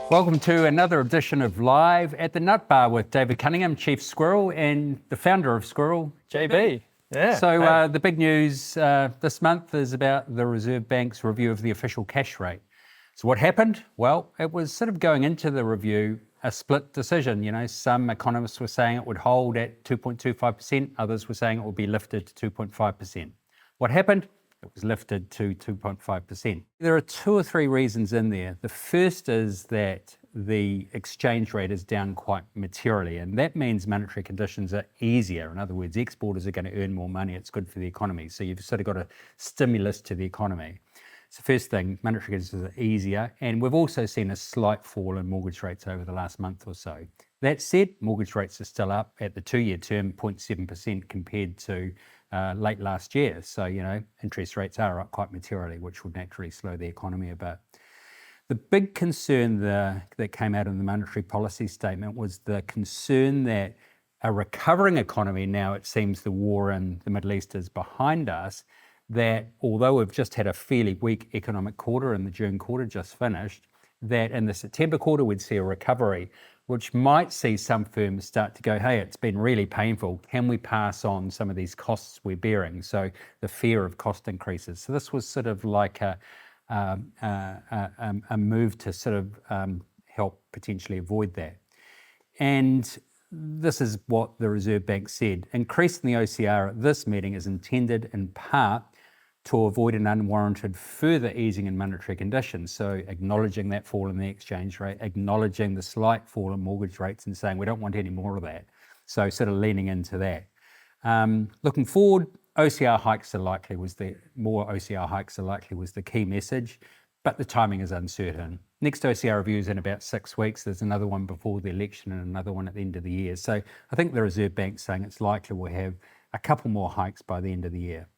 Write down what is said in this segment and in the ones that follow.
Welcome to another edition of Live at the Nut Bar with David Cunningham, Chief Squirrel, and the founder of Squirrel, JB. Yeah. So the big news this month is about the Reserve Bank's review of the official cash rate. So what happened? Well, it was sort of going into the review a split decision. You know, some economists were saying it would hold at 2.25%, others were saying it would be lifted to 2.5%. What happened? It was lifted to 2.5%. There are two or three reasons in there. The first is that the exchange rate is down quite materially, and that means monetary conditions are easier. In other words, exporters are going to earn more money. It's good for the economy. So you've sort of got a stimulus to the economy. So first thing, monetary conditions are easier, and we've also seen a slight fall in mortgage rates over the last month or so. That said, mortgage rates are still up at the 2-year term, 0.7% compared to late last year. So, you know, interest rates are up quite materially, which would naturally slow the economy a bit. The big concern that came out in the monetary policy statement was the concern that a recovering economy, now it seems the war in the Middle East is behind us, that although we've just had a fairly weak economic quarter and the June quarter just finished, that in the September quarter we'd see a recovery, which might see some firms start to go, hey, it's been really painful. Can we pass on some of these costs we're bearing? So the fear of cost increases. So this was sort of like a move to sort of help potentially avoid that. And this is what the Reserve Bank said. Increasing the OCR at this meeting is intended in part to avoid an unwarranted further easing in monetary conditions. So acknowledging that fall in the exchange rate, acknowledging the slight fall in mortgage rates and saying we don't want any more of that. So sort of leaning into that. Looking forward, more OCR hikes are likely was the key message, but the timing is uncertain. Next OCR review is in about 6 weeks. There's another one before the election and another one at the end of the year. So I think the Reserve Bank's saying it's likely we'll have a couple more hikes by the end of the year.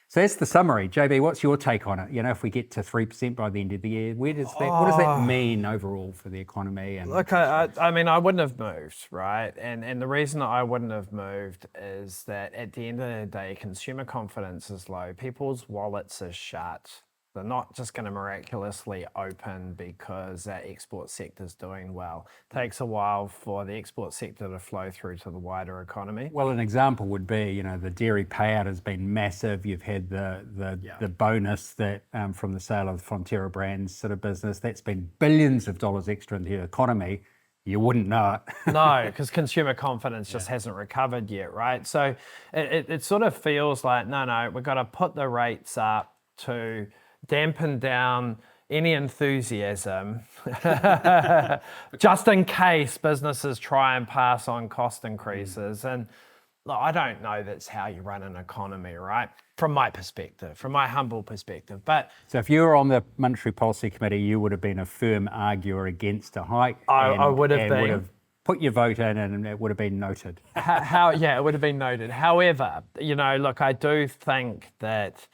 So that's the summary. JB, what's your take on it? You know, if we get to 3% by the end of the year, what does that mean overall for the economy? And look, I mean, I wouldn't have moved, right? And the reason I wouldn't have moved is that at the end of the day, consumer confidence is low. People's wallets are shut. They're not just going to miraculously open because our export sector is doing well. It takes a while for the export sector to flow through to the wider economy. Well, an example would be, you know, the dairy payout has been massive. You've had the bonus that from the sale of the Fonterra Brands sort of business. That's been billions of dollars extra into the economy. You wouldn't know it. No, because consumer confidence just hasn't recovered yet, right? So it sort of feels like, no, we've got to put the rates up to dampen down any enthusiasm just in case businesses try and pass on cost increases. And look, I don't know that's how you run an economy, right? From my perspective, from my humble perspective. But so if you were on the Monetary Policy Committee, you would have been a firm arguer against a hike. I would have been. Would have put your vote in and it would have been noted. It would have been noted. However, you know, look, I do think that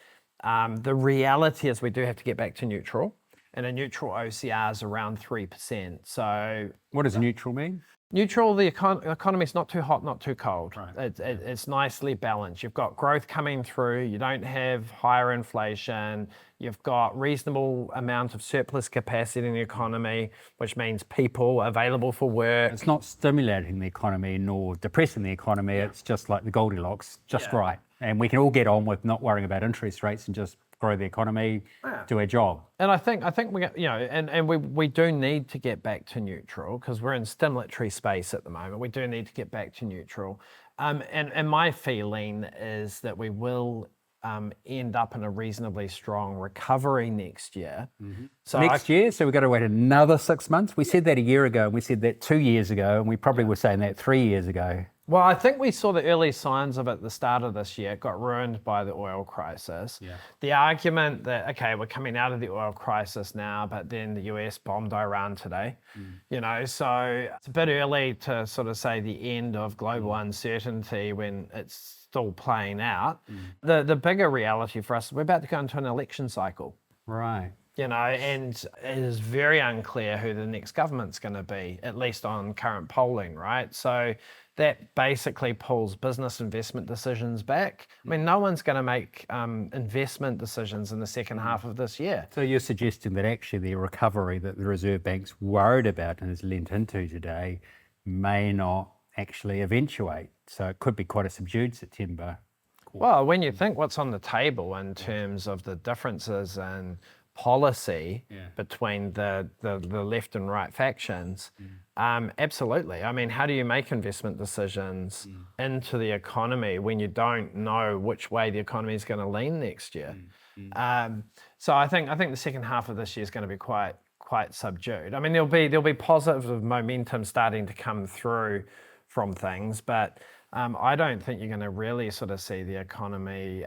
the reality is we do have to get back to neutral, and a neutral OCR is around 3%. So what does neutral mean? Neutral, the economy is not too hot, not too cold. Right. It's nicely balanced. You've got growth coming through. You don't have higher inflation. You've got reasonable amount of surplus capacity in the economy, which means people available for work. It's not stimulating the economy nor depressing the economy. Yeah. It's just like the Goldilocks, just right. And we can all get on with not worrying about interest rates and just grow the economy, do our job. And I think we, you know, and we do need to get back to neutral because we're in stimulatory space at the moment. We do need to get back to neutral. And my feeling is that we will end up in a reasonably strong recovery next year. Mm-hmm. So we've got to wait another 6 months. We said that a year ago, and we said that 2 years ago, and we probably were saying that 3 years ago. Well, I think we saw the early signs of it at the start of this year. It got ruined by the oil crisis. Yeah. The argument that, okay, we're coming out of the oil crisis now, but then the US bombed Iran today. You know, so it's a bit early to sort of say the end of global uncertainty when it's still playing out. The bigger reality for us, we're about to go into an election cycle. Right. You know, and it is very unclear who the next government's going to be, at least on current polling, right? So that basically pulls business investment decisions back. I mean, no one's going to make investment decisions in the second half of this year. So you're suggesting that actually the recovery that the Reserve Bank's worried about and has lent into today may not actually eventuate. So it could be quite a subdued September. Well, when you think what's on the table in terms of the differences in policy between the left and right factions, absolutely. I mean, how do you make investment decisions into the economy when you don't know which way the economy is going to lean next year? So I think the second half of this year is going to be quite subdued. I mean, there'll be positive momentum starting to come through from things, but I don't think you're going to really sort of see the economy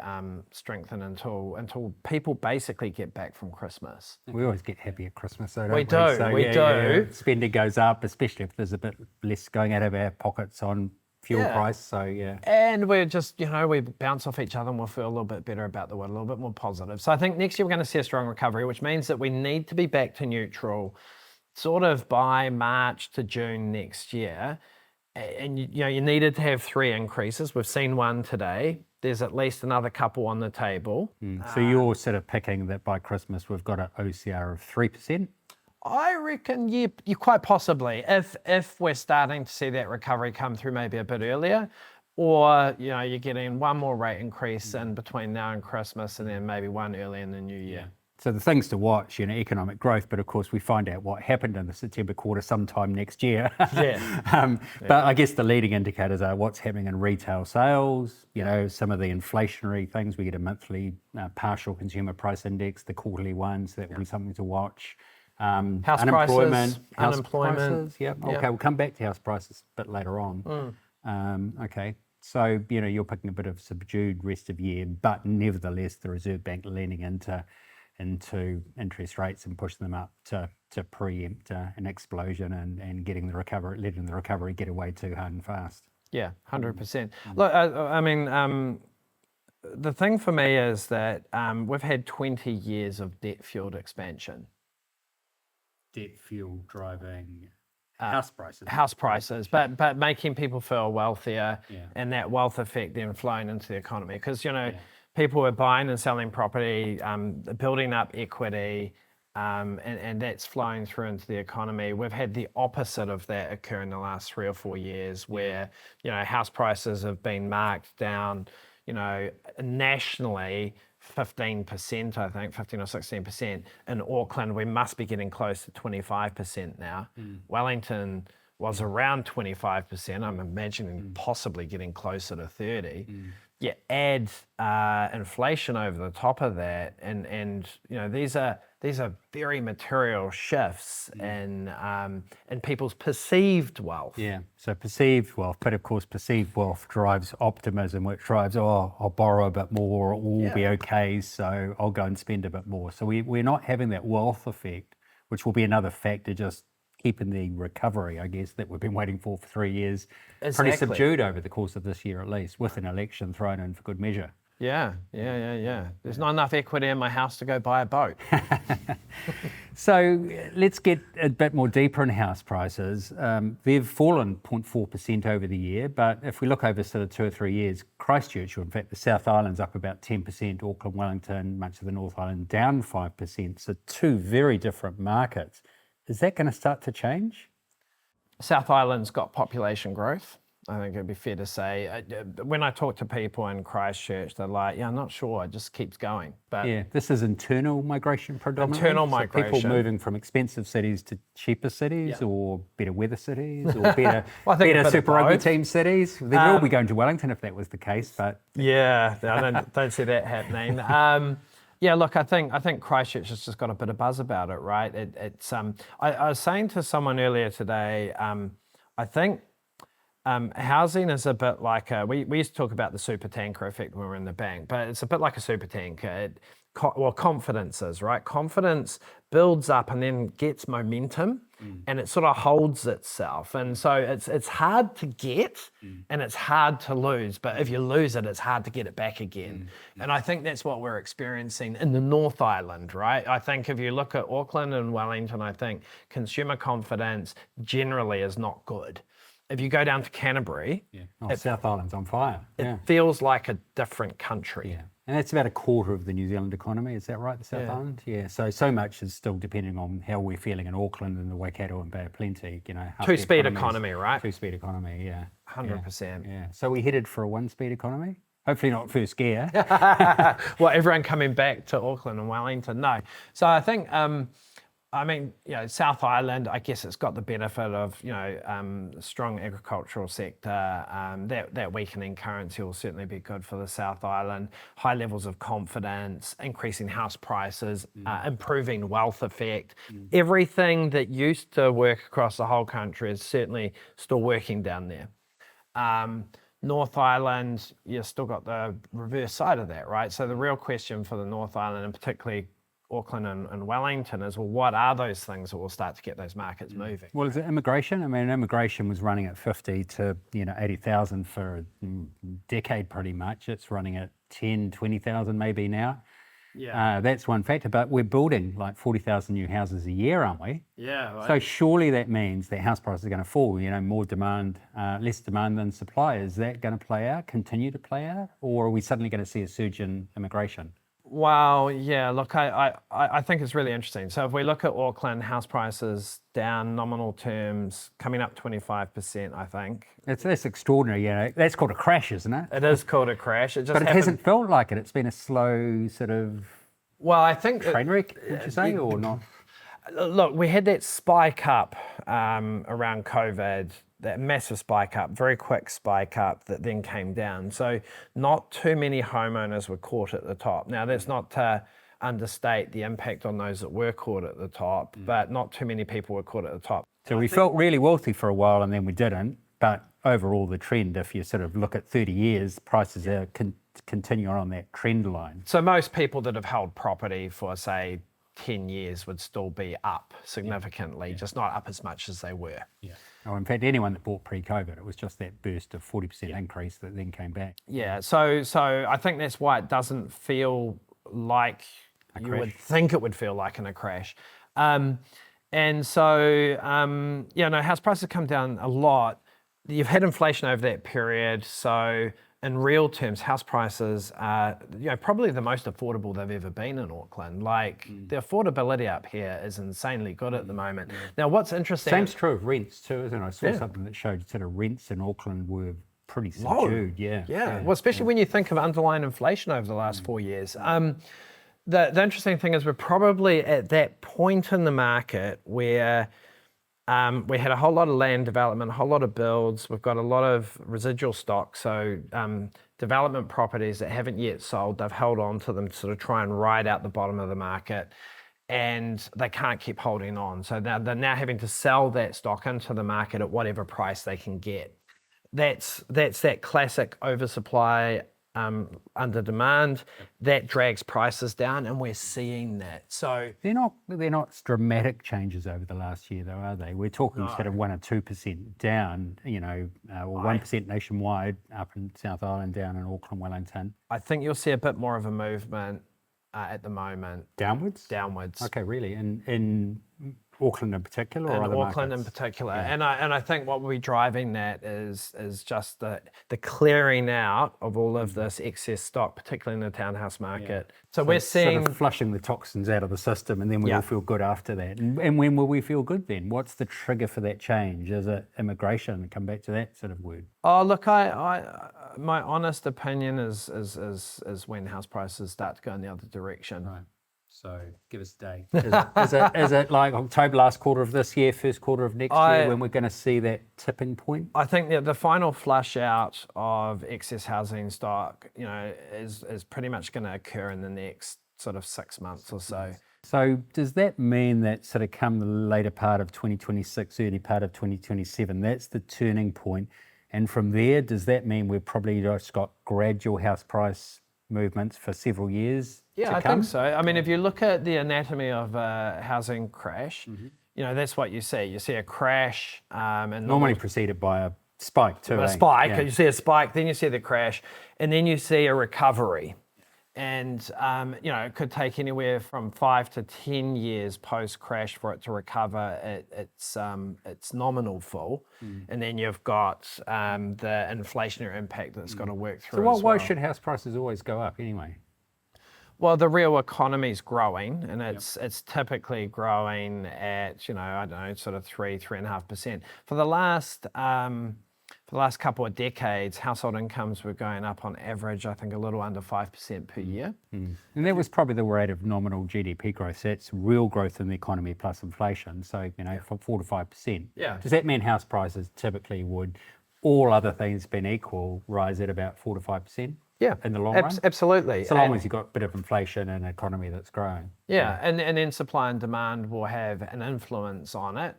strengthen until people basically get back from Christmas. We always get happy at Christmas, though, don't We we? do, So, we do. Yeah. Spending goes up, especially if there's a bit less going out of our pockets on fuel price. So yeah. And we're just, we bounce off each other and we'll feel a little bit better about the world, a little bit more positive. So I think next year we're going to see a strong recovery, which means that we need to be back to neutral sort of by March to June next year. And you needed to have 3 increases. We've seen one today. There's at least another couple on the table. So you're sort of picking that by Christmas we've got an OCR of 3%? I reckon, you quite possibly, if we're starting to see that recovery come through maybe a bit earlier, or you're getting one more rate increase in between now and Christmas, and then maybe one early in the new year. So the things to watch, economic growth, but of course we find out what happened in the September quarter sometime next year. But I guess the leading indicators are what's happening in retail sales, some of the inflationary things. We get a monthly partial consumer price index, the quarterly ones, that will be something to watch. House unemployment. prices. Yeah. Okay, we'll come back to house prices a bit later on. Okay. So, you're picking a bit of subdued rest of year, but nevertheless the Reserve Bank leaning into interest rates and pushing them up to preempt an explosion and letting the recovery get away too hard and fast. Yeah, 100%. Look, I mean, the thing for me is that we've had 20 years of debt-fueled expansion. Debt fuel driving house prices. House prices, but making people feel wealthier, and that wealth effect then flowing into the economy. Because, people were buying and selling property, building up equity, and that's flowing through into the economy. We've had the opposite of that occur in the last 3 or 4 years, where house prices have been marked down, nationally 15%, I think 15 or 16%. In Auckland, we must be getting close to 25% now. Wellington was around 25%. I'm imagining possibly getting closer to 30. You add inflation over the top of that, and these are very material shifts in people's perceived wealth. Yeah, so perceived wealth, but of course perceived wealth drives optimism, which drives, I'll borrow a bit more, it will be okay, so I'll go and spend a bit more. So we're not having that wealth effect, which will be another factor just keeping the recovery, I guess, that we've been waiting for 3 years, pretty subdued over the course of this year at least, with an election thrown in for good measure. Yeah. There's not enough equity in my house to go buy a boat. So let's get a bit more deeper in house prices. They've fallen 0.4% over the year, but if we look over sort of 2 or 3 years, Christchurch, or in fact the South Island's up about 10%, Auckland, Wellington, much of the North Island down 5%, so 2 very different markets. Is that going to start to change? South Island's got population growth. I think it'd be fair to say. When I talk to people in Christchurch, they're like, I'm not sure, it just keeps going. But yeah, this is internal migration predominantly? Internal so migration. People moving from expensive cities to cheaper cities, or better weather cities, or better, I think better Super Rugby team cities? They'd all be going to Wellington if that was the case. But yeah, I don't see that happening. Yeah, look, I think Christchurch has just got a bit of buzz about it, right? It's I was saying to someone earlier today, I think housing is a bit like we used to talk about the super tanker effect when we were in the bank, but it's a bit like a super tanker. Confidence is, right? Confidence builds up and then gets momentum, and it sort of holds itself. And so it's hard to get and it's hard to lose, but if you lose it, it's hard to get it back again. And I think that's what we're experiencing in the North Island, right? I think if you look at Auckland and Wellington, I think consumer confidence generally is not good. if you go down to Canterbury, South Island's on fire. it feels like a different country. Yeah. And that's about a quarter of the New Zealand economy, is that right, the South Island? Yeah, so much is still depending on how we're feeling in Auckland and the Waikato and Bay of Plenty, Two-speed economy, right? Two-speed economy, yeah. 100%. Yeah, so we headed for a one-speed economy? Hopefully not first gear. Well, everyone coming back to Auckland and Wellington, no. So I think, South Island, I guess it's got the benefit of, strong agricultural sector. That weakening currency will certainly be good for the South Island. High levels of confidence, increasing house prices, improving wealth effect. Everything that used to work across the whole country is certainly still working down there. North Island, you've still got the reverse side of that, right? So the real question for the North Island, and particularly Auckland and Wellington, is, well, what are those things that will start to get those markets moving? Well, is it immigration? I mean, immigration was running at 50 to 80,000 for a decade pretty much. It's running at 10, 20,000 maybe now. Yeah. That's one factor, but we're building like 40,000 new houses a year, aren't we? Yeah. Right. So surely that means that house prices are going to fall, more demand, less demand than supply. Is that going to play out, continue to play out, or are we suddenly going to see a surge in immigration? Well, yeah, look, I think it's really interesting. So if we look at Auckland, house prices down nominal terms, coming up 25%, I think. That's extraordinary, That's called a crash, isn't it? It is called a crash. But it hasn't felt like it. It's been a slow sort of I think train wreck, would you say, or not? Look, we had that spike up around COVID, that massive spike up, very quick spike up that then came down. So not too many homeowners were caught at the top. Now, that's not to understate the impact on those that were caught at the top, but not too many people were caught at the top. So we felt really wealthy for a while and then we didn't. But overall, the trend, if you sort of look at 30 years, prices are continue on that trend line. So most people that have held property for, say, 10 years would still be up significantly, just not up as much as they were. Yeah. Oh, in fact, anyone that bought pre-COVID, it was just that burst of 40% increase that then came back. Yeah, so I think that's why it doesn't feel like you would think it would feel like in a crash. House prices come down a lot. You've had inflation over that period, so in real terms, house prices are probably the most affordable they've ever been in Auckland. The affordability up here is insanely good at the moment. Now, what's interesting... Same's true of rents too, isn't it? I saw something that showed sort of rents in Auckland were pretty subdued. Yeah. Well, especially when you think of underlying inflation over the last 4 years. The interesting thing is we're probably at that point in the market where we had a whole lot of land development, a whole lot of builds. We've got a lot of residual stock. So development properties that haven't yet sold, they've held on to them to sort of try and ride out the bottom of the market. And they can't keep holding on. So now they're having to sell that stock into the market at whatever price they can get. That's that classic oversupply under demand that drags prices down, and we're seeing that. So they're not dramatic changes over the last year, though, are they? We're talking sort of 1 or 2% down, or 1% nationwide up in South Island, down in Auckland, Wellington. I think you'll see a bit more of a movement at the moment. Downwards. Okay, really, in Auckland in particular, or other Auckland markets? in particular, and I think what will be driving that is just the clearing out of all of this excess stock, particularly in the townhouse market. So we're seeing sort of flushing the toxins out of the system, and then we all feel good after that. And when will we feel good then? What's the trigger for that change? Is it immigration? Come back to that sort of word. Oh, look, my honest opinion is when house prices start to go in the other direction. Right. So give us a day. Is it like October, last quarter of this year, first quarter of next year, when we're going to see that tipping point? I think that the final flush out of excess housing stock, is pretty much going to occur in the next sort of 6 months or so. So does that mean that sort of come the later part of 2026, early part of 2027, that's the turning point? And from there, does that mean we've probably just got gradual house price movements for several years? Yeah, I think so. I mean, if you look at the anatomy of a housing crash, that's what you see. You see a crash. And normally preceded by a spike too. A spike. Yeah. You see a spike, then you see the crash, and then you see a recovery. And it could take anywhere from 5 to 10 years post-crash for it to recover its nominal full. And then you've got the inflationary impact that's got to work through. So as well. why should house prices always go up anyway? Well, the real economy's growing, and it's typically growing at sort of 3.5%. For the last couple of decades, household incomes were going up on average, I think, a little under 5% per year. And that was probably the rate of nominal GDP growth. So that's real growth in the economy plus inflation. So, from 4 to 5%. Yeah. Does that mean house prices typically would, all other things being equal, rise at about 4 to 5%? Yeah, in the long run? Absolutely. So long as you've got a bit of inflation and an economy that's growing. Yeah, and then supply and demand will have an influence on it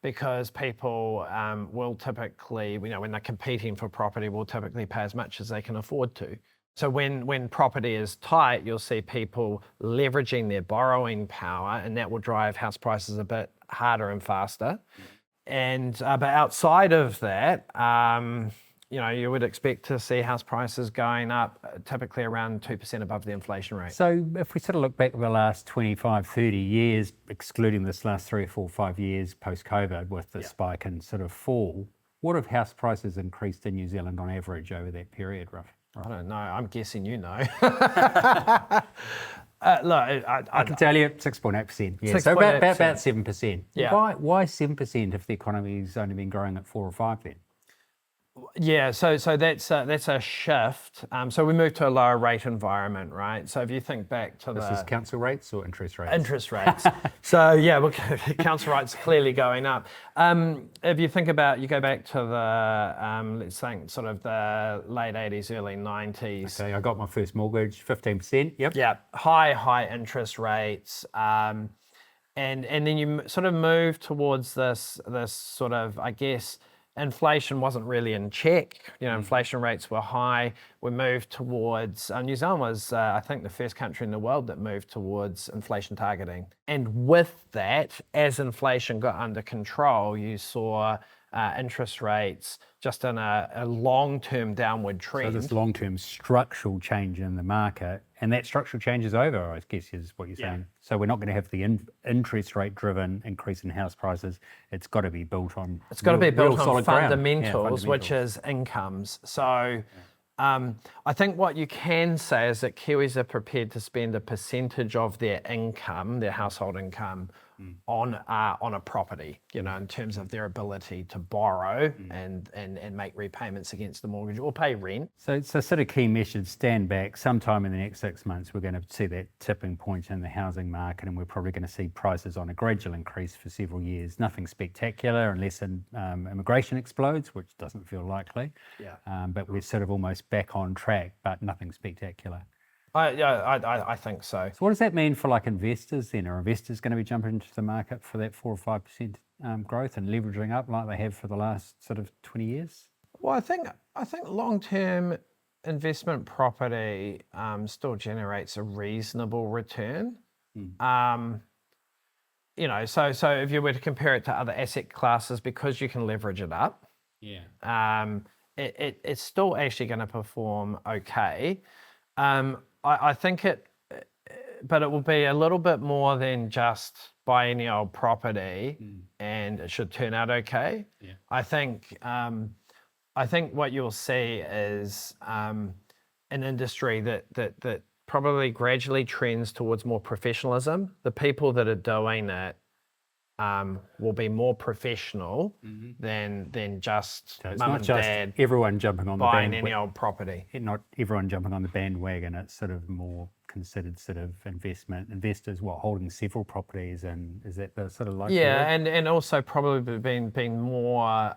because people will typically, when they're competing for property, will typically pay as much as they can afford to. So when property is tight, you'll see people leveraging their borrowing power, and that will drive house prices a bit harder and faster. And but outside of that, you would expect to see house prices going up typically around 2% above the inflation rate. So if we sort of look back at the last 25, 30 years, excluding this last 3 or 4, 5 years post-COVID with the spike and sort of fall, what have house prices increased in New Zealand on average over that period, roughly? I don't know. I'm guessing you know. Look, I can tell you 6.8%. Yeah, 6.8%. So about 7%. Yeah. Why 7% if the economy's only been growing at 4 or 5 then? Yeah, so that's a shift. So we moved to a lower rate environment, right? So if you think back to This is council rates or interest rates? Interest rates. So council rates clearly going up. If you think about, you go back to the, let's think sort of the late 80s, early 90s. Okay, I got my first mortgage, 15%, yep. Yeah, high interest rates. And then you sort of move towards this sort of, I guess, inflation wasn't really in check. Inflation rates were high. We moved towards, New Zealand was, I think, the first country in the world that moved towards inflation targeting. And with that, as inflation got under control, you saw interest rates just in a long-term downward trend. So this long-term structural change in the market, and that structural change is over, I guess, is what you're saying. So we're not going to have the interest rate-driven increase in house prices. It's got to be built on fundamentals, which is incomes. So I think what you can say is that Kiwis are prepared to spend a percentage of their income, their household income, on a property, in terms of their ability to borrow and make repayments against the mortgage or pay rent. So it's a sort of key message, stand back. Sometime in the next 6 months, we're going to see that tipping point in the housing market, and we're probably going to see prices on a gradual increase for several years. Nothing spectacular unless immigration explodes, which doesn't feel likely. Yeah. But we're sort of almost back on track, but nothing spectacular. I think so. So what does that mean for investors then? Are investors going to be jumping into the market for that 4 or 5% growth and leveraging up like they have for the last sort of 20 years? Well, I think long-term investment property still generates a reasonable return. So if you were to compare it to other asset classes, because you can leverage it up, it's still actually going to perform okay. I think but it will be a little bit more than just buy any old property and it should turn out okay. Yeah. I think what you'll see is an industry that probably gradually trends towards more professionalism. The people that are doing it will be more professional than just so it's mum not and just dad everyone jumping on the buying bandwagon. any old property. Not everyone jumping on the bandwagon. It's sort of more considered sort of investors holding several properties, and is that the sort of likelihood? Yeah, and also probably being more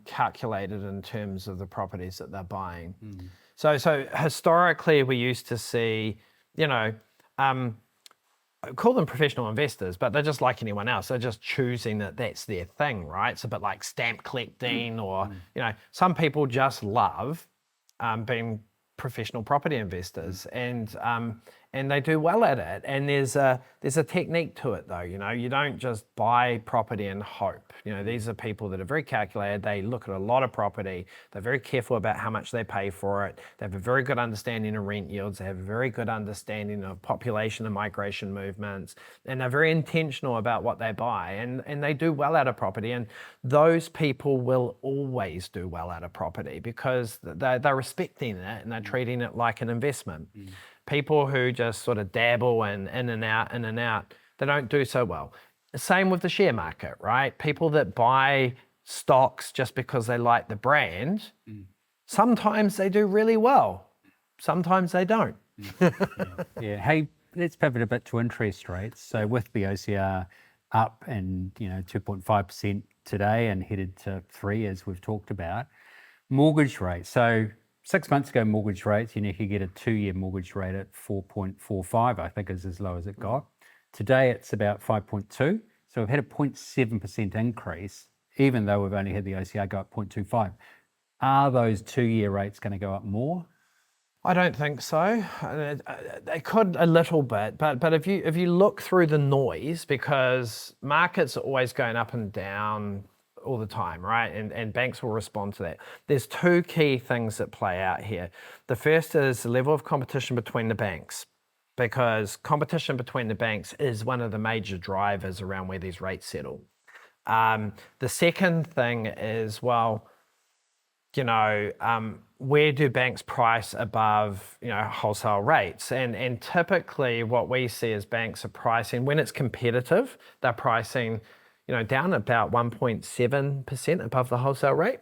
calculated in terms of the properties that they're buying. So historically we used to see, call them professional investors, but they're just like anyone else. They're just choosing that's their thing, right? It's a bit like stamp collecting or, some people just love being professional property investors. And and they do well at it. And there's a technique to it though. You don't just buy property and hope. These are people that are very calculated. They look at a lot of property. They're very careful about how much they pay for it. They have a very good understanding of rent yields. They have a very good understanding of population and migration movements, and they're very intentional about what they buy, and they do well at a property. And those people will always do well at a property because they're respecting it and they're treating it like an investment. People who just sort of dabble in and out, they don't do so well. Same with the share market, right? People that buy stocks just because they like the brand, sometimes they do really well. Sometimes they don't. Yeah. Hey, let's pivot a bit to interest rates. So with the OCR up and 2.5% today and headed to 3%, as we've talked about, mortgage rates. So 6 months ago, mortgage rates, you could get a 2-year mortgage rate at 4.45, I think is as low as it got. Today, it's about 5.2. So we've had a 0.7% increase, even though we've only had the OCR go up 0.25. Are those 2-year rates going to go up more? I don't think so. They could a little bit, but if you look through the noise, because markets are always going up and down all the time, right? And banks will respond to that. There's two key things that play out here. The first is the level of competition between the banks, because competition between the banks is one of the major drivers around where these rates settle. The second thing is, where do banks price above, wholesale rates? And typically what we see is banks are pricing, when it's competitive, they're pricing, down about 1.7% above the wholesale rate.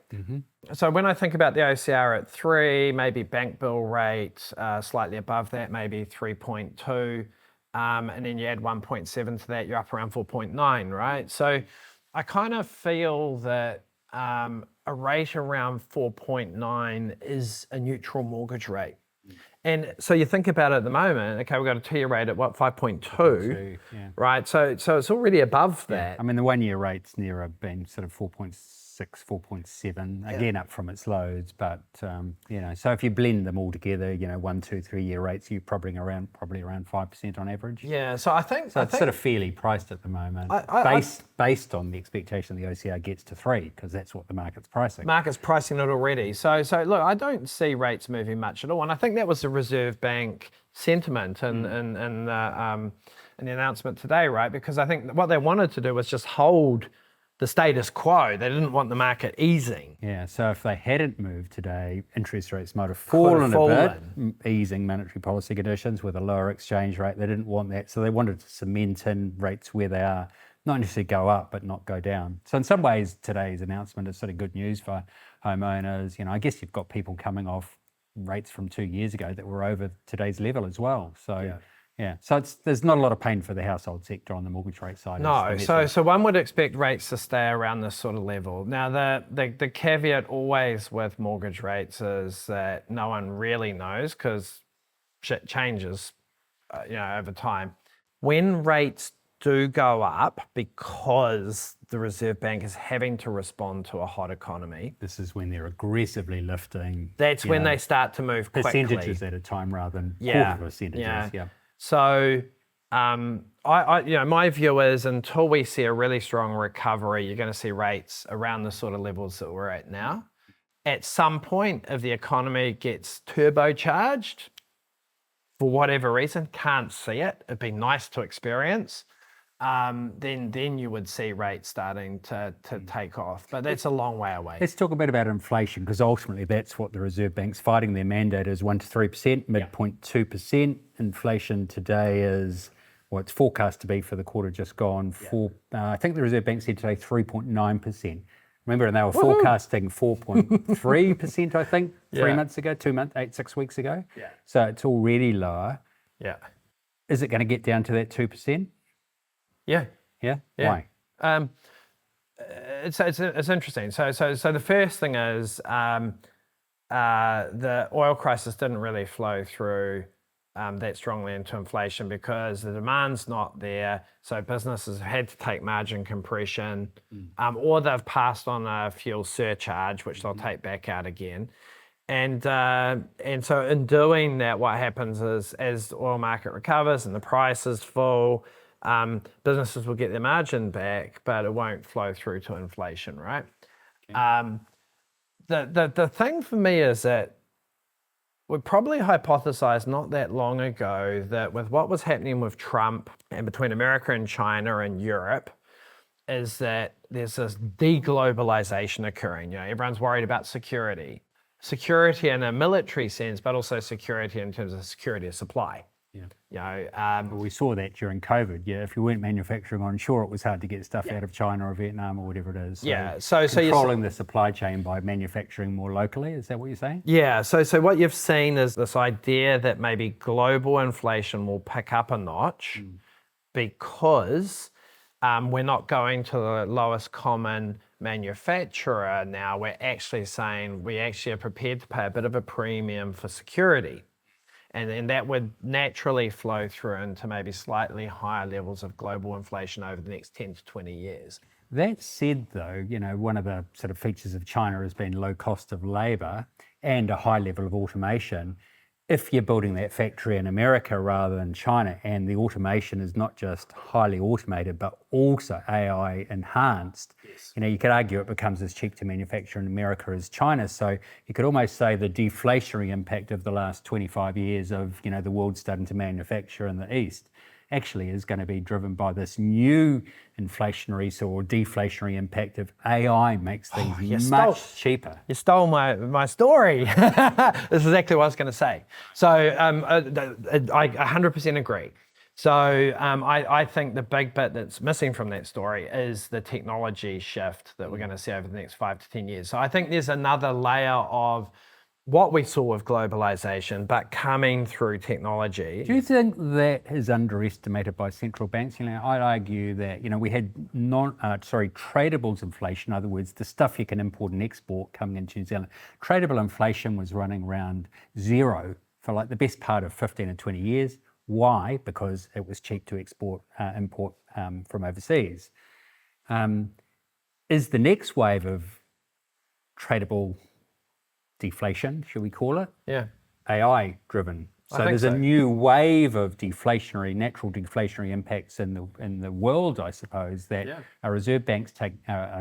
So when I think about the OCR at 3, maybe bank bill rate slightly above that, maybe 3.2, and then you add 1.7 to that, you're up around 4.9, right? So I kind of feel that a rate around 4.9 is a neutral mortgage rate. And so you think about it at the moment, okay, we've got a 2-year rate at 5.2, right? So it's already above that. I mean, the 1-year rate's nearer being sort of 4.6, 4.7, again up from its lows. But, so if you blend them all together, 1, 2, 3-year rates, you're probably around 5% on average. Yeah, so I think... So it's sort of fairly priced at the moment, based on the expectation the OCR gets to 3, because that's what the market's pricing. Market's pricing it already. So look, I don't see rates moving much at all. And I think that was the Reserve Bank sentiment in the announcement today, right? Because I think what they wanted to do was just hold the status quo. They didn't want the market easing. Yeah, so if they hadn't moved today, interest rates might have fallen a bit, easing monetary policy conditions with a lower exchange rate. They didn't want that, so they wanted to cement in rates where they are, not necessarily go up, but not go down. So in some ways, today's announcement is sort of good news for homeowners. I guess you've got people coming off rates from 2 years ago that were over today's level as well. So so there's not a lot of pain for the household sector on the mortgage rate side. No, so one would expect rates to stay around this sort of level. Now, the caveat always with mortgage rates is that no one really knows, because shit changes, over time. When rates do go up because the Reserve Bank is having to respond to a hot economy. This is when they're aggressively lifting. That's when they start to move quickly. Percentages at a time rather than quarter percentages. Yeah. So, my view is until we see a really strong recovery, you're going to see rates around the sort of levels that we're at now. At some point, if the economy gets turbocharged, for whatever reason, can't see it, it'd be nice to experience, then you would see rates starting to take off. But that's a long way away. Let's talk a bit about inflation, because ultimately that's what the Reserve Bank's fighting. Their mandate is 1 to 3%, midpoint 2%. Inflation today is, it's forecast to be for the quarter just gone, I think the Reserve Bank said today 3.9%. Remember, and they were forecasting 4.3%, I think, 3 months ago, 6 weeks ago. Yeah. So it's already lower. Yeah. Is it going to get down to that 2%? Yeah. Yeah? Why? It's interesting. So the first thing is the oil crisis didn't really flow through that strongly into inflation because the demand's not there. So businesses have had to take margin compression, or they've passed on a fuel surcharge, which they'll take back out again. And so in doing that, what happens is as the oil market recovers and the price is full, businesses will get their margin back, but it won't flow through to inflation, right? The thing for me is that we probably hypothesized not that long ago that with what was happening with Trump and between America and China and Europe, is that there's this deglobalization occurring. Everyone's worried about security in a military sense, but also security in terms of security of supply. Well, we saw that during COVID. If you weren't manufacturing onshore, it was hard to get stuff out of China or Vietnam or whatever it is. So controlling the supply chain by manufacturing more locally, is that what you're saying? Yeah, so what you've seen is this idea that maybe global inflation will pick up a notch because we're not going to the lowest common manufacturer now. We're actually saying we actually are prepared to pay a bit of a premium for security. And then that would naturally flow through into maybe slightly higher levels of global inflation over the next 10 to 20 years. That said, though, one of the sort of features of China has been low cost of labour and a high level of automation. If you're building that factory in America rather than China, and the automation is not just highly automated, but also AI enhanced, you could argue it becomes as cheap to manufacture in America as China. So you could almost say the deflationary impact of the last 25 years of, the world starting to manufacture in the East actually is going to be driven by this new inflationary or deflationary impact of AI makes things much cheaper. You stole my story. This is exactly what I was going to say. So I 100% agree. So I think the big bit that's missing from that story is the technology shift that we're going to see over the next 5 to 10 years. So I think there's another layer of what we saw with globalization, but coming through technology. Do you think that is underestimated by central banks? I'd argue that, we had tradables inflation, in other words, the stuff you can import and export coming into New Zealand. Tradable inflation was running around zero for like the best part of 15 or 20 years. Why? Because it was cheap to import from overseas. Is the next wave of tradable deflation, should we call it? Yeah. AI driven. So there's a new wave of natural deflationary impacts in the world, I suppose, that are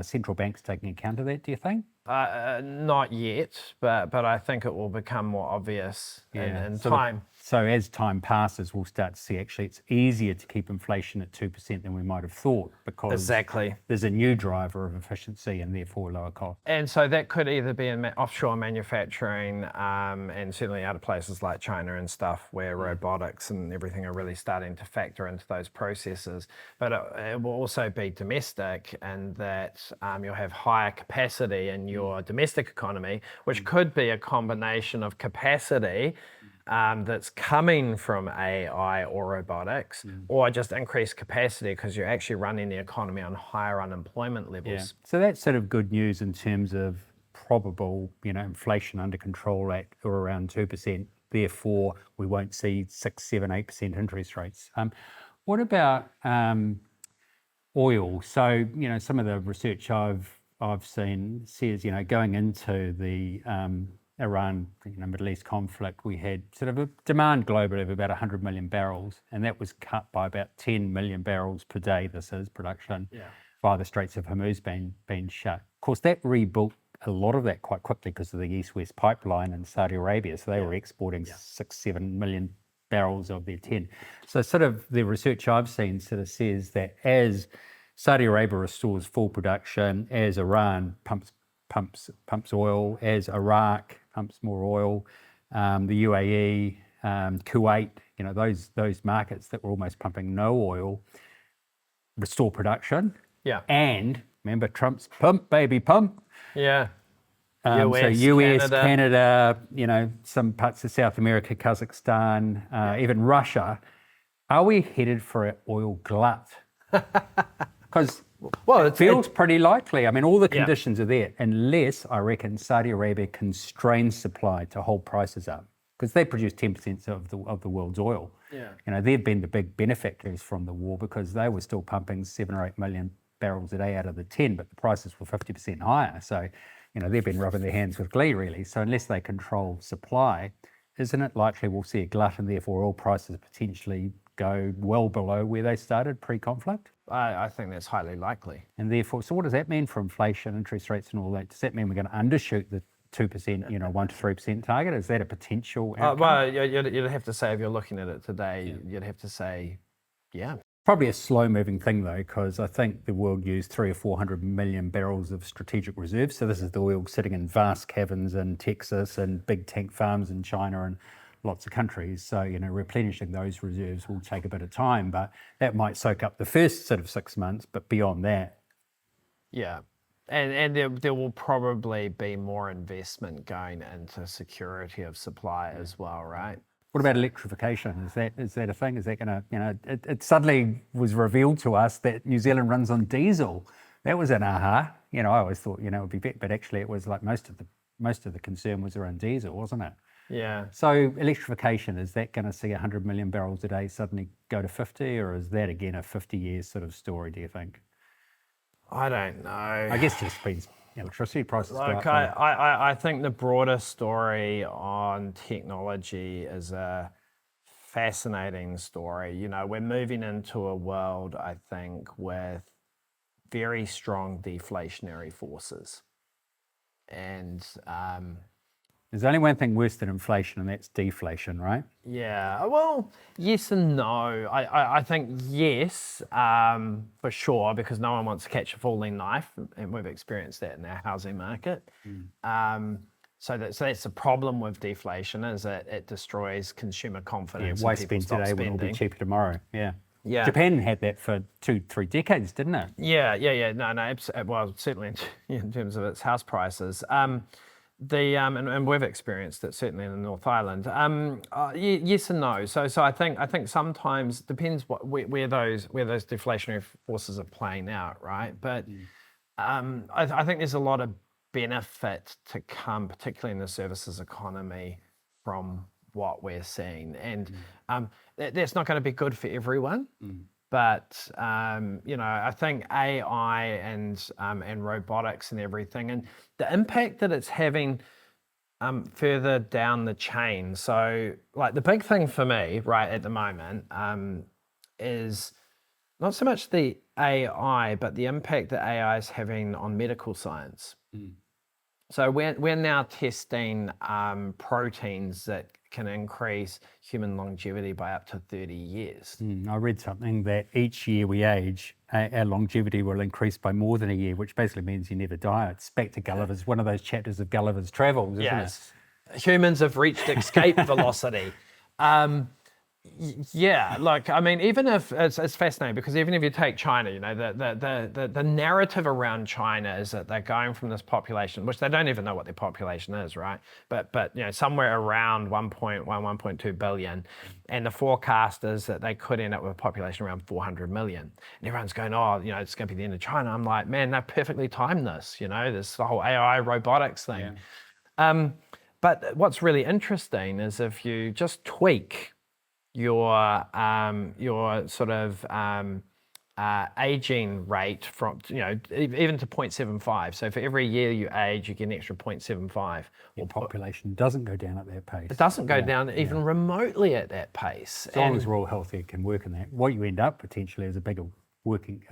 central banks taking account of that, do you think? Not yet, but I think it will become more obvious in time. So as time passes, we'll start to see actually it's easier to keep inflation at 2% than we might have thought because there's a new driver of efficiency and therefore lower cost. And so that could either be in offshore manufacturing and certainly other places like China and stuff where robotics and everything are really starting to factor into those processes. But it will also be domestic and that you'll have higher capacity in your domestic economy, which could be a combination of capacity that's coming from AI or robotics, or just increased capacity because you're actually running the economy on higher unemployment levels. Yeah. So that's sort of good news in terms of probable, inflation under control at or around 2%. Therefore, we won't see 6, 7, 8% interest rates. What about oil? So, some of the research I've seen says, going into the Iran, Middle East conflict, we had sort of a demand globally of about 100 million barrels, and that was cut by about 10 million barrels per day. This is production via the Straits of Hormuz being shut. Of course, that rebuilt a lot of that quite quickly because of the East-West pipeline in Saudi Arabia. So they were exporting 6, 7 million barrels of their 10. So sort of the research I've seen sort of says that as Saudi Arabia restores full production, as Iran pumps oil, as Iraq pumps more oil, the UAE, Kuwait, those markets that were almost pumping no oil, restore production. Yeah. And remember Trump's pump, baby, pump. Yeah. So US, Canada, some parts of South America, Kazakhstan, even Russia. Are we headed for an oil glut? Because it feels pretty likely. I mean, all the conditions are there, unless I reckon Saudi Arabia constrains supply to hold prices up, because they produce 10% of the world's oil. Yeah. They've been the big benefactors from the war because they were still pumping 7 or 8 million barrels a day out of the 10, but the prices were 50% higher. So, they've been rubbing their hands with glee, really. So unless they control supply, isn't it likely we'll see a glut and therefore oil prices potentially go well below where they started pre-conflict? I think that's highly likely. And therefore, so what does that mean for inflation, interest rates and all that? Does that mean we're going to undershoot the 2%, 1 to 3% target? Is that a potential outcome? Well, you'd have to say, if you're looking at it today, you'd have to say, yeah. Probably a slow-moving thing, though, because I think the world used 300 or 400 million barrels of strategic reserves. So this is the oil sitting in vast caverns in Texas and big tank farms in China and lots of countries. So, replenishing those reserves will take a bit of time, but that might soak up the first sort of 6 months, but beyond that. Yeah. And there will probably be more investment going into security of supply as well, right? What about electrification? Is that a thing? Is that going to, it suddenly was revealed to us that New Zealand runs on diesel. That was an aha. I always thought, it would be better, but actually it was like most of the concern was around diesel, wasn't it? Yeah. So electrification, is that going to see 100 million barrels a day suddenly go to 50, or is that again a 50-year sort of story, do you think? I don't know. I guess just means electricity prices go up. I think the broader story on technology is a fascinating story. We're moving into a world, I think, with very strong deflationary forces. And there's only one thing worse than inflation, and that's deflation, right? yeah, well, yes and no. I think yes, for sure, because no one wants to catch a falling knife, and we've experienced that in our housing market. So that's the problem with deflation, is that it destroys consumer confidence. Why spend today when it'll be cheaper tomorrow? Yeah. Yeah. Japan had that for 2-3 decades, didn't it? Yeah. No, well, certainly in terms of its house prices. And we've experienced it certainly in the North Island. Yes and no. So I think sometimes depends where those deflationary forces are playing out, right? But I think there's a lot of benefit to come, particularly in the services economy, from what we're seeing, and that's not going to be good for everyone. But I think AI and robotics and everything, and the impact that it's having further down the chain. So, like, the big thing for me right at the moment is not so much the AI, but the impact that AI is having on medical science. So we're now testing proteins that can increase human longevity by up to 30 years. I read something that each year we age, our longevity will increase by more than a year, which basically means you never die. It's back to Gulliver's, one of those chapters of Gulliver's Travels, isn't yes. it? Humans have reached escape velocity. Yeah, like, I mean, even if it's fascinating, because even if you take China, the narrative around China is that they're going from this population, which they don't even know what their population is, right? But somewhere around 1.2 billion, and the forecast is that they could end up with a population around 400 million. And everyone's going, it's going to be the end of China. I'm like, man, they perfectly timed this. This the whole AI robotics thing. Yeah. But what's really interesting is if you just tweak your sort of aging rate from even to 0.75. So for every year you age, you get an extra 0.75. Your population doesn't go down at that pace. It doesn't go down even remotely at that pace. As long as we're all healthy, it can work in that. What you end up potentially is a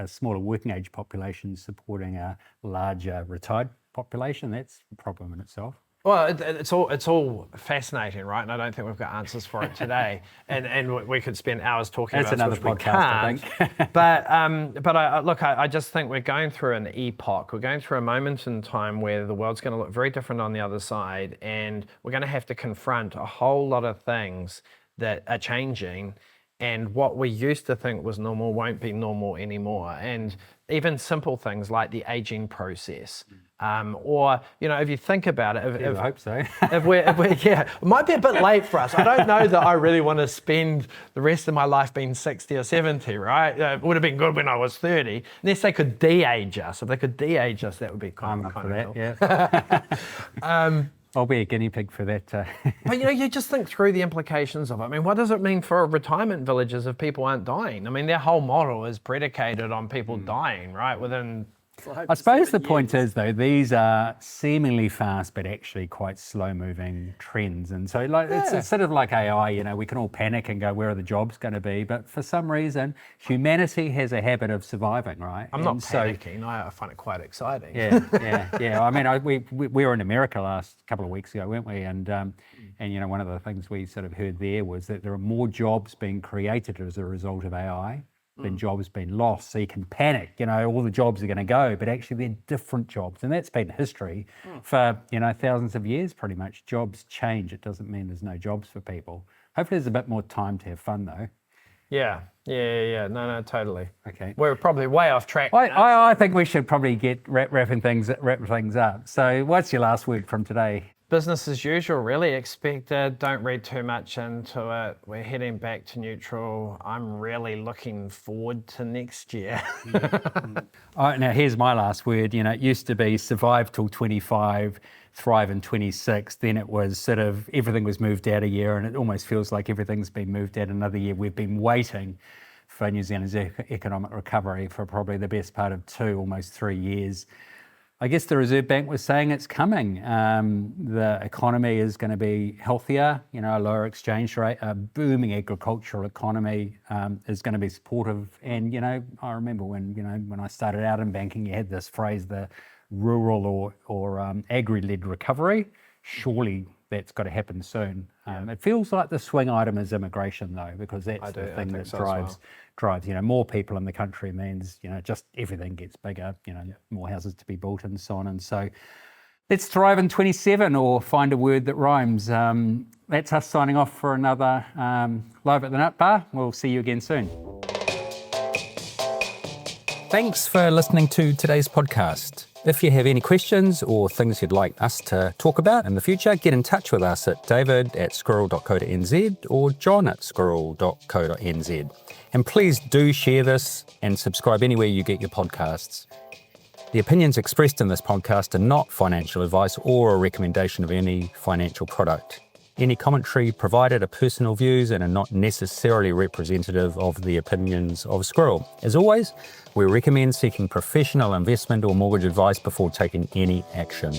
smaller working age population supporting a larger retired population. That's a problem in itself. Well, it's all fascinating, right? And I don't think we've got answers for it today. and we could spend hours talking about it. That's another podcast, I think. but I just think we're going through an epoch. We're going through a moment in time where the world's going to look very different on the other side, and we're going to have to confront a whole lot of things that are changing. And what we used to think was normal won't be normal anymore. And even simple things like the aging process. Or, if you think about it, I hope so. it might be a bit late for us. I don't know that I really want to spend the rest of my life being 60 or 70, right? It would have been good when I was 30. Unless they could de-age us. If they could de-age us, that would be kind of cool. Yeah. I'll be a guinea pig for that. But you just think through the implications of it. I mean, what does it mean for retirement villages if people aren't dying? I mean, their whole model is predicated on people dying, right? Within I suppose the point is, though, these are seemingly fast, but actually quite slow-moving trends. And so, it's sort of like AI. We can all panic and go, "Where are the jobs going to be?" But for some reason, humanity has a habit of surviving, right? I'm not panicking. I find it quite exciting. Yeah. I mean, we were in America last couple of weeks ago, weren't we? And one of the things we sort of heard there was that there are more jobs being created as a result of AI than jobs being lost. So you can panic, all the jobs are going to go, but actually they're different jobs. And that's been history for, thousands of years, pretty much. Jobs change. It doesn't mean there's no jobs for people. Hopefully there's a bit more time to have fun, though. Yeah. No, totally. Okay. We're probably way off track. I think we should probably get wrapping things up. So what's your last word from today? Business as usual, really expected. Don't read too much into it. We're heading back to neutral. I'm really looking forward to next year. Now, here's my last word. It used to be survive till 25, thrive in 26. Then it was sort of everything was moved out a year, and it almost feels like everything's been moved out another year. We've been waiting for New Zealand's economic recovery for probably the best part of 2, almost 3 years. I guess the Reserve Bank was saying it's coming. The economy is going to be healthier, a lower exchange rate, a booming agricultural economy is going to be supportive. And, I remember when I started out in banking, you had this phrase, the rural or agri-led recovery. Surely that's got to happen soon. It feels like the swing item is immigration, though, because that's the thing that drives, more people in the country means, just everything gets bigger, more houses to be built and so on. And so let's thrive in 27 or find a word that rhymes. That's us signing off for another Live at the Nut Bar. We'll see you again soon. Thanks for listening to today's podcast. If you have any questions or things you'd like us to talk about in the future, get in touch with us at david@squirrel.co.nz or john@squirrel.co.nz. And please do share this and subscribe anywhere you get your podcasts. The opinions expressed in this podcast are not financial advice or a recommendation of any financial product. Any commentary provided are personal views and are not necessarily representative of the opinions of Squirrel. As always, we recommend seeking professional investment or mortgage advice before taking any action.